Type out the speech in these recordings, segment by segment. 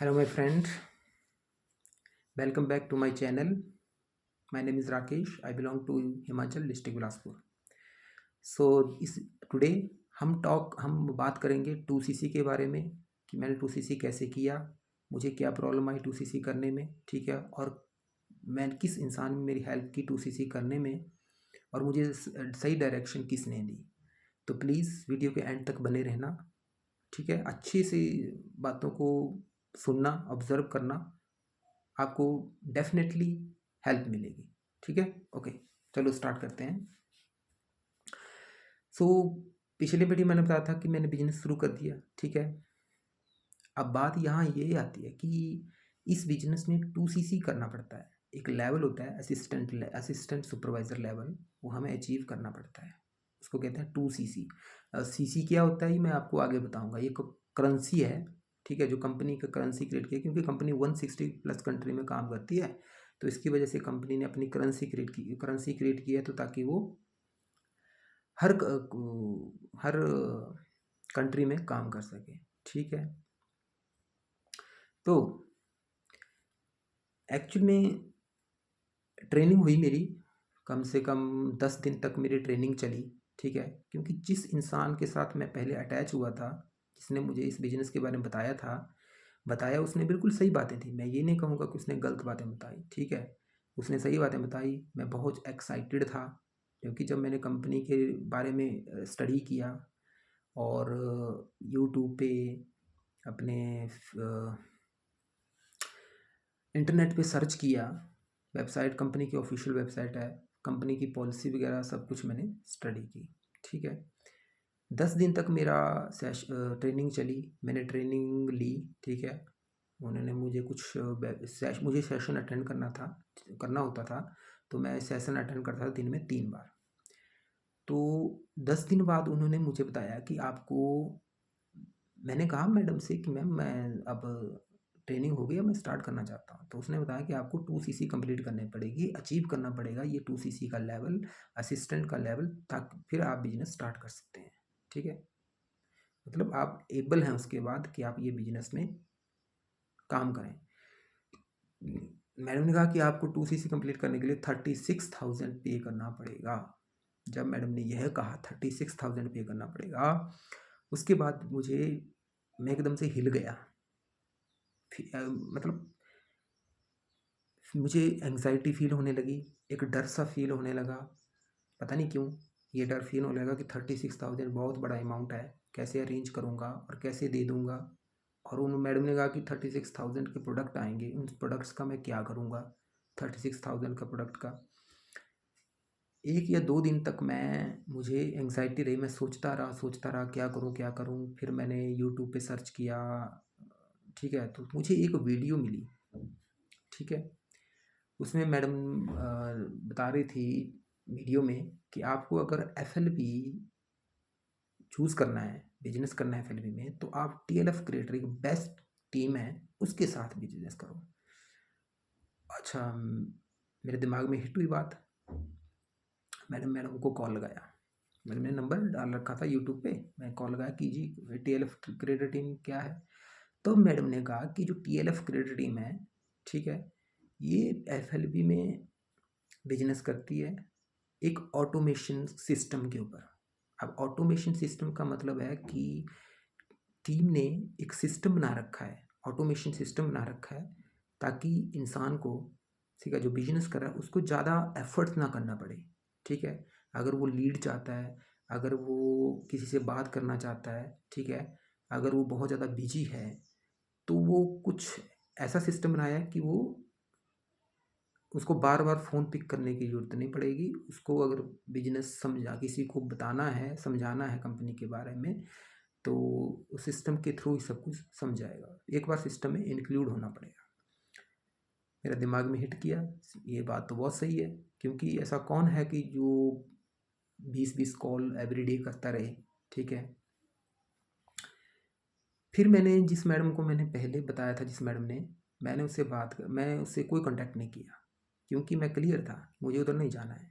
Hello, my friend. Welcome back to my channel. My name is Rakesh. I belong to Himachal district Bilaspur. So इस today हम बात करेंगे 2cc के बारे में कि मैंने 2cc कैसे किया, मुझे क्या प्रॉब्लम आई 2cc करने में, ठीक है, और मैं किस इंसान ने मेरी हेल्प की 2cc करने में, और मुझे सही डायरेक्शन किसने दी। तो प्लीज़ वीडियो के एंड तक बने रहना, ठीक है। अच्छी सी बातों को सुनना, ऑब्जर्व करना, आपको डेफिनेटली हेल्प मिलेगी, ठीक है। ओके, चलो स्टार्ट करते हैं। सो पिछले वीडियो मैंने बताया था कि मैंने बिजनेस शुरू कर दिया, ठीक है। अब बात यहाँ ये आती है कि इस बिजनेस में 2cc करना पड़ता है। एक लेवल होता है असिस्टेंट सुपरवाइज़र लेवल, वो हमें अचीव करना पड़ता है, उसको कहते हैं 2cc। cc क्या होता है ये मैं आपको आगे बताऊंगा। ये करेंसी है, ठीक है, जो कंपनी का करेंसी क्रिएट किया, क्योंकि कंपनी 160 प्लस कंट्री में काम करती है, तो इसकी वजह से कंपनी ने अपनी करेंसी क्रिएट की है, तो ताकि वो हर हर कंट्री में काम कर सके, ठीक है। तो एक्चुअल में ट्रेनिंग हुई मेरी, कम से कम 10 दिन तक मेरी ट्रेनिंग चली, ठीक है। क्योंकि जिस इंसान के साथ मैं पहले अटैच हुआ था, जिसने मुझे इस बिज़नेस के बारे में बताया, उसने बिल्कुल सही बातें थी। मैं ये नहीं कहूँगा कि उसने गलत बातें बताई, ठीक है, उसने सही बातें बताई। मैं बहुत एक्साइटेड था, क्योंकि जब मैंने कंपनी के बारे में स्टडी किया और यूट्यूब पे अपने इंटरनेट पे सर्च किया, वेबसाइट कंपनी की ऑफिशियल वेबसाइट है, कंपनी की पॉलिसी वगैरह सब कुछ मैंने स्टडी की, ठीक है। 10 दिन तक मेरा ट्रेनिंग चली, मैंने ट्रेनिंग ली, ठीक है। उन्होंने मुझे मुझे सेशन अटेंड करना होता था, तो मैं सेशन अटेंड करता था दिन में 3 बार। तो 10 दिन बाद उन्होंने मुझे बताया कि आपको, मैंने कहा मैडम से कि मैम मैं अब ट्रेनिंग हो गई है, मैं स्टार्ट करना चाहता हूँ। तो उसने बताया कि आपको 2cc कंप्लीट करनी पड़ेगी, अचीव करना पड़ेगा ये 2cc का लेवल, असिस्टेंट का लेवल, ताकि फिर आप बिजनेस स्टार्ट कर सकते हैं, ठीक है। मतलब आप एबल हैं उसके बाद कि आप ये बिजनेस में काम करें। मैडम ने कहा कि आपको 2cc कंप्लीट करने के लिए 36,000 पे करना पड़ेगा। जब मैडम ने यह कहा 36,000 पे करना पड़ेगा, उसके बाद मैं एकदम से हिल गया। मतलब मुझे एंग्जाइटी फील होने लगी, एक डर सा फील होने लगा, पता नहीं क्यों ये डर फील होने लगा कि 36,000 बहुत बड़ा अमाउंट है, कैसे अरेंज करूँगा और कैसे दे दूँगा। और उन मैडम ने कहा कि 36,000 के प्रोडक्ट आएंगे, उन प्रोडक्ट्स का मैं क्या करूँगा, 36,000 का प्रोडक्ट का। 1 या 2 दिन तक मुझे एंग्जाइटी रही, मैं सोचता रहा क्या करूँ। फिर मैंने यूट्यूब पे सर्च किया, ठीक है, तो मुझे एक वीडियो मिली, ठीक है। उसमें मैडम बता रही थी वीडियो में कि आपको अगर FLP चूज़ करना है, बिजनेस करना है FLP में, तो आप TLF क्रिएटर एक बेस्ट टीम है, उसके साथ बिजनेस करो। अच्छा, मेरे दिमाग में हिट हुई बात। मैडम को कॉल लगाया, मैडम ने नंबर डाल रखा था यूट्यूब पे, मैं कॉल लगाया कि जी TLF क्रिएटर टीम क्या है। तो मैडम ने कहा कि जो TLF क्रिएटर टीम है, ठीक है, ये FLP में बिजनेस करती है एक ऑटोमेशन सिस्टम के ऊपर। अब ऑटोमेशन सिस्टम का मतलब है कि टीम ने एक सिस्टम बना रखा है, ऑटोमेशन सिस्टम बना रखा है, ताकि इंसान को, ठीक है, जो बिजनेस कर रहा है उसको ज़्यादा एफर्ट्स ना करना पड़े, ठीक है। अगर वो लीड चाहता है, अगर वो किसी से बात करना चाहता है, ठीक है, अगर वो बहुत ज़्यादा बिजी है, तो वो कुछ ऐसा सिस्टम बनाया है कि वो उसको बार बार फ़ोन पिक करने की ज़रूरत नहीं पड़ेगी। उसको अगर बिजनेस किसी को बताना है, समझाना है कंपनी के बारे में, तो उस सिस्टम के थ्रू ही सब कुछ समझाएगा। एक बार सिस्टम में इंक्लूड होना पड़ेगा। मेरा दिमाग में हिट किया, ये बात तो बहुत सही है, क्योंकि ऐसा कौन है कि जो 20-20 कॉल एवरीडे करता रहे, ठीक है। फिर मैंने पहले बताया था, जिस मैडम ने, मैं उससे कोई कांटेक्ट नहीं किया, क्योंकि मैं क्लियर था, मुझे उधर नहीं जाना है,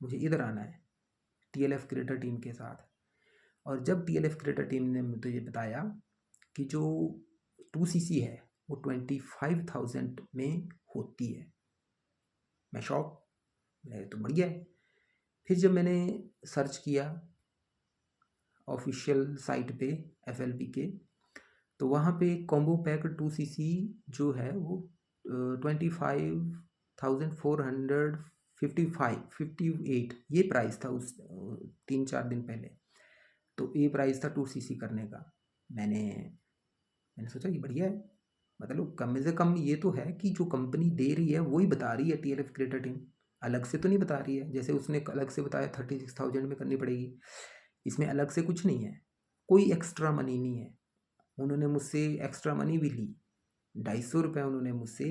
मुझे इधर आना है TLF क्रिएटर टीम के साथ। और जब TLF क्रिएटर टीम ने मुझे बताया कि जो 2cc है वो 25,000 में होती है। मैं शॉक, मैं तो बढ़िया है। फिर जब मैंने सर्च किया ऑफिशियल साइट पे FLB के, तो वहाँ पे कॉम्बो पैक 2cc जो है वो 25,458 ये प्राइस था उस 3-4 दिन पहले। तो ये प्राइस था 2cc करने का। मैंने सोचा ये बढ़िया है, मतलब कम से कम ये तो है कि जो कंपनी दे रही है वही बता रही है TLF क्रिएटर टीम, अलग से तो नहीं बता रही है। जैसे उसने अलग से बताया 36,000 में करनी पड़ेगी, इसमें अलग से कुछ नहीं है, कोई एक्स्ट्रा मनी नहीं है। उन्होंने मुझसे एक्स्ट्रा मनी भी ली, 250 रुपये उन्होंने मुझसे,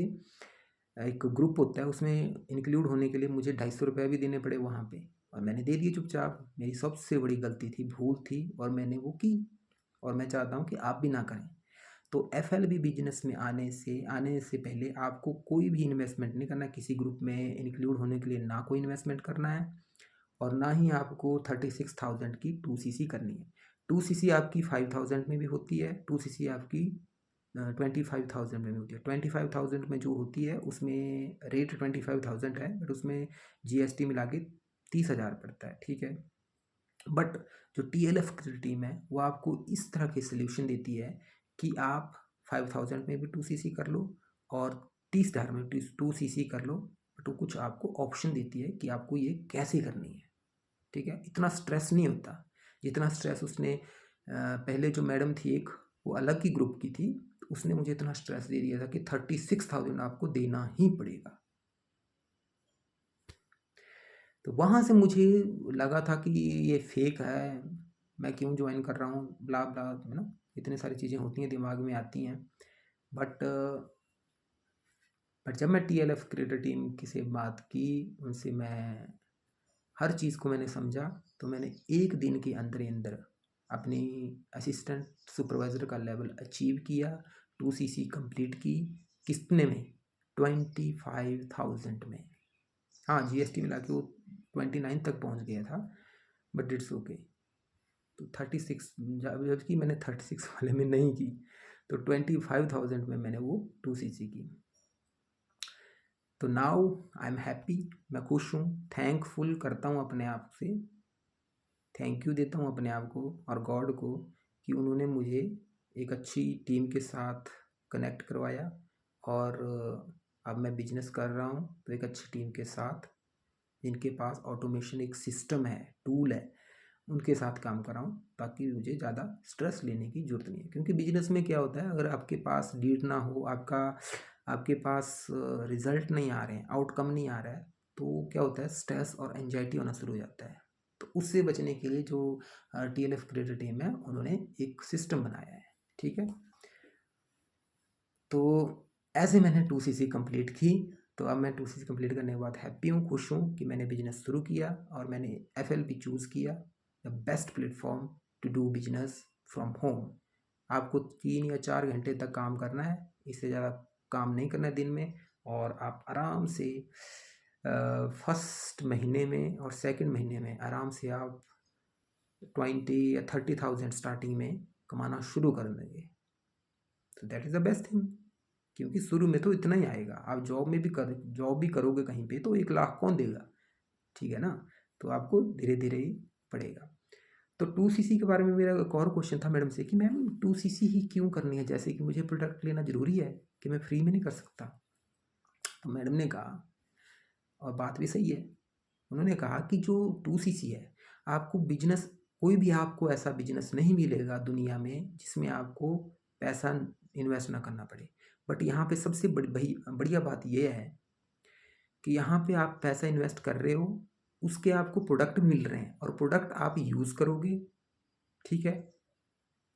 एक ग्रुप होता है उसमें इंक्लूड होने के लिए मुझे 250 रुपये भी देने पड़े वहाँ पे, और मैंने दे दिए चुपचाप। मेरी सबसे बड़ी गलती थी, भूल थी, और मैंने वो की, और मैं चाहता हूँ कि आप भी ना करें। तो FLB बिजनेस में आने से पहले आपको कोई भी इन्वेस्टमेंट नहीं करना, किसी ग्रुप में इंक्लूड होने के लिए ना कोई इन्वेस्टमेंट करना है, और ना ही आपको 36,000 की 2cc करनी है। 2cc आपकी 5,000 में भी होती है, 2cc आपकी 25,000 में भी होती है। 25,000 में जो होती है उसमें रेट 25,000 है, बट उसमें GST मिला के 30,000 पड़ता है, ठीक है। बट जो TLF की टीम है वो आपको इस तरह के सोल्यूशन देती है कि आप 5,000 में भी 2cc कर लो और 30,000 में 2cc कर लो, बट वो कुछ आपको ऑप्शन देती है कि आपको ये कैसे करनी है, ठीक है। इतना स्ट्रेस नहीं होता जितना स्ट्रेस उसने पहले जो मैडम थी एक, वो अलग ही ग्रुप की थी, उसने मुझे इतना स्ट्रेस दे दिया था कि 36,000 आपको देना ही पड़ेगा। तो वहाँ से मुझे लगा था कि ये फेक है, मैं क्यों ज्वाइन कर रहा हूँ, ब्ला ब्ला, है ना, इतनी सारी चीज़ें होती हैं दिमाग में आती हैं। बट जब मैं TLF क्रिएटर टीम की से बात की, उनसे मैं हर चीज़ को मैंने समझा, तो मैंने एक दिन के अंदर ही अंदर अपनी असिस्टेंट सुपरवाइज़र का लेवल अचीव किया, 2cc कंप्लीट की, कितने में, 25,000 में। हाँ, GST मिला के वो 29 तक पहुंच गया था, बट इट्स ओके। तो 36, जबकि मैंने 36 वाले में नहीं की, तो 25,000 में मैंने वो 2cc की। तो नाउ आई एम हैप्पी, मैं खुश हूँ, थैंकफुल करता हूँ अपने आप से, थैंक यू देता हूँ अपने आप को और गॉड को कि उन्होंने मुझे एक अच्छी टीम के साथ कनेक्ट करवाया, और अब मैं बिजनेस कर रहा हूँ तो एक अच्छी टीम के साथ, जिनके पास ऑटोमेशन एक सिस्टम है, टूल है, उनके साथ काम कर रहा हूँ, ताकि मुझे ज़्यादा स्ट्रेस लेने की ज़रूरत नहीं है। क्योंकि बिजनेस में क्या होता है, अगर आपके पास लीड ना हो, आपके पास रिजल्ट नहीं आ रहे हैं, आउटकम नहीं आ रहा है, तो क्या होता है, स्ट्रेस और एंजाइटी होना शुरू हो जाता है। तो उससे बचने के लिए जो TLF क्रिएटर टीम है, उन्होंने एक सिस्टम बनाया है, ठीक है। तो ऐसे मैंने 2cc कंप्लीट की। तो अब मैं 2cc कंप्लीट करने के बाद हैप्पी हूँ, खुश हूँ कि मैंने बिजनेस शुरू किया, और मैंने FLB चूज़ किया, the best platform to do business from home. आपको 3 या 4 घंटे तक काम करना है, इससे ज़्यादा काम नहीं करना है दिन में, और आप आराम से फर्स्ट महीने में और सेकंड महीने में आराम से आप 20 या 30,000 स्टार्टिंग में कमाना शुरू कर देंगे। तो that is the best thing, क्योंकि शुरू में तो इतना ही आएगा। आप जॉब भी करोगे कहीं पे तो 1 लाख कौन देगा, ठीक है ना। तो आपको धीरे धीरे ही पड़ेगा। तो 2cc के बारे में मेरा एक और क्वेश्चन था मैडम से कि मैम 2cc ही क्यों करनी है, जैसे कि मुझे प्रोडक्ट लेना ज़रूरी है कि मैं फ्री में नहीं कर सकता। तो मैडम ने कहा, और बात भी सही है, उन्होंने कहा कि जो 2cc है, आपको बिजनेस, कोई भी आपको ऐसा बिजनेस नहीं मिलेगा दुनिया में जिसमें आपको पैसा इन्वेस्ट ना करना पड़े। बट यहाँ पे सबसे बढ़िया बात यह है कि यहाँ पे आप पैसा इन्वेस्ट कर रहे हो, उसके आपको प्रोडक्ट मिल रहे हैं, और प्रोडक्ट आप यूज़ करोगे, ठीक है।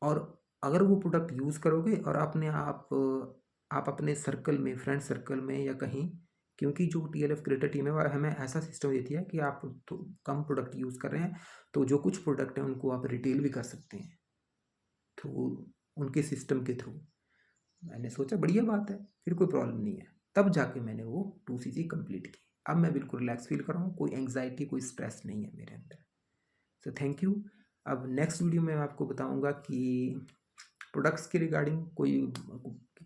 और अगर वो प्रोडक्ट यूज़ करोगे और आप अपने सर्कल में, फ्रेंड सर्कल में या कहीं, क्योंकि जो TLF क्रिएटर टीम है वो हमें ऐसा सिस्टम देती है कि आप तो कम प्रोडक्ट यूज़ कर रहे हैं, तो जो कुछ प्रोडक्ट हैं उनको आप रिटेल भी कर सकते हैं थ्रू उनके सिस्टम के थ्रू। मैंने सोचा बढ़िया बात है, फिर कोई प्रॉब्लम नहीं है, तब जाके मैंने वो 2cc कंप्लीट की। अब मैं बिल्कुल रिलैक्स फील कर रहा हूँ, कोई एंग्जाइटी, कोई स्ट्रेस नहीं है मेरे अंदर। So thank you. अब नेक्स्ट वीडियो में मैं आपको बताऊंगा कि प्रोडक्ट्स के रिगार्डिंग कोई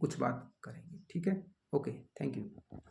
कुछ बात करेंगे, ठीक है? Okay, thank you.